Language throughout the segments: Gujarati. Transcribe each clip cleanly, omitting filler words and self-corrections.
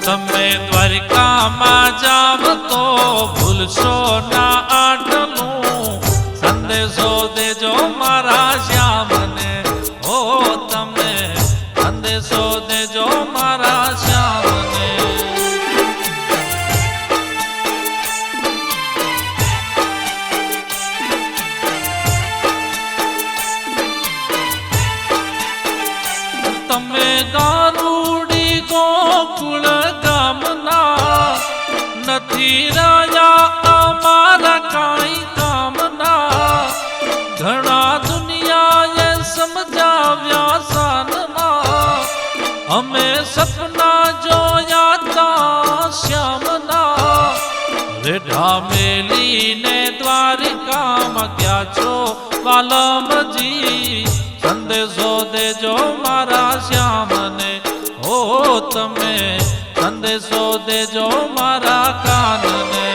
તમે દ્વારિકામાં જાવ તો ભૂલશો ના આટલું સંદેશો દેજો મારા શ્યામને હો તમે સંદેશો દેજો મારા શ્યામને તમે ગારુડી ગોકુળ ગામના નથી રહ્યા અમારા કાંઈ કામના ઘણા દુનિયાએ સમજાવ્યા સાનમાં અમે સપના જોયા તા શ્યામના રેઢા મેલીને દ્વારિકામાં ગયા છો વાલમજી સંદેશો દેજો મારા શ્યામને હો તમે સંદેશો દેજો મારા કાનને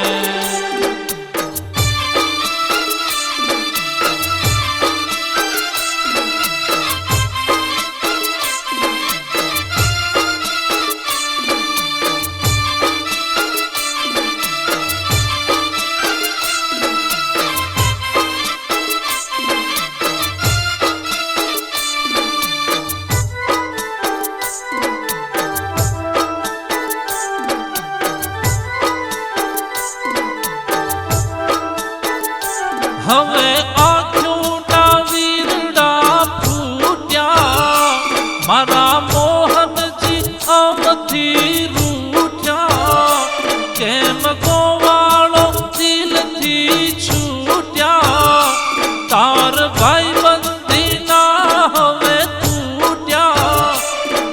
હવે આંખોના વીરડા ફૂટ્યા મારા મોહનજી અમથી રૂઠ્યા કેમ ગોવાળો દિલથી છૂટ્યા તાર ભાઈ બંધીના હવે તૂટ્યા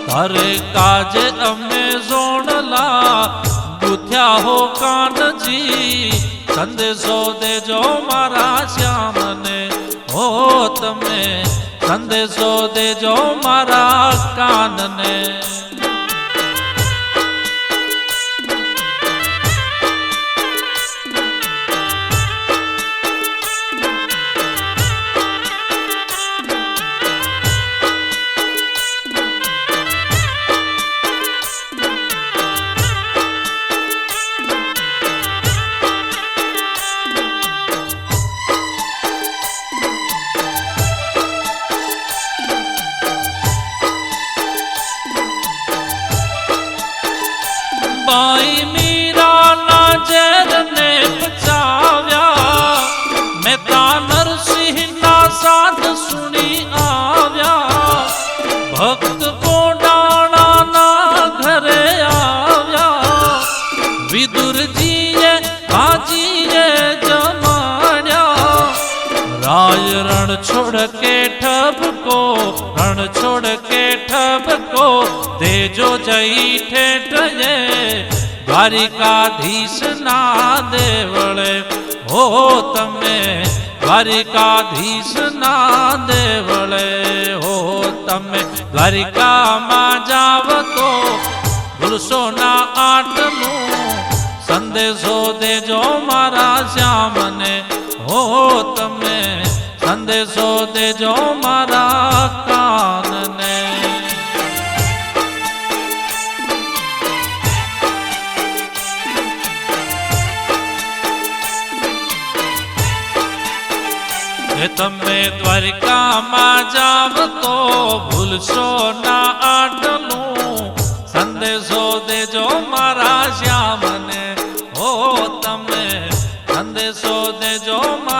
તારે કાજે અમે જોણલા ગુથ્યા હો કાનજી સંદેશો દેજો મારા શ્યામને હો તમે સંદેશો દેજો મારા કાનને બાઈ મીરાના ઝેરને પચાવ્યા મહેતા નરસિંહના સાથ સુણી આવ્યા ભક્ત કોડાણાના ઘરે આવ્યા વિદુરજીએ હાજીએ જમાડ્યા રાય રણ છોડ કે ઠબકો રણ છોડ કે ઠબકો દેજો જઈ ઠેઠયે દ્વારિકાધીશ ના દેવળે હો તમે દ્વારિકાધીશ ના દેવળે હો તમે દ્વારિકામાં જાવ તો ભૂલશો ના આટલું સંદેશો દેજો મારા શ્યામને હો તમે સંદેશો દેજો મારા કાનને તમે દ્વારિકામાં જાવ તો ભૂલશો ના આટલું સંદેશો દેજો મારા શ્યામને હો તમે સંદેશો દેજો મારા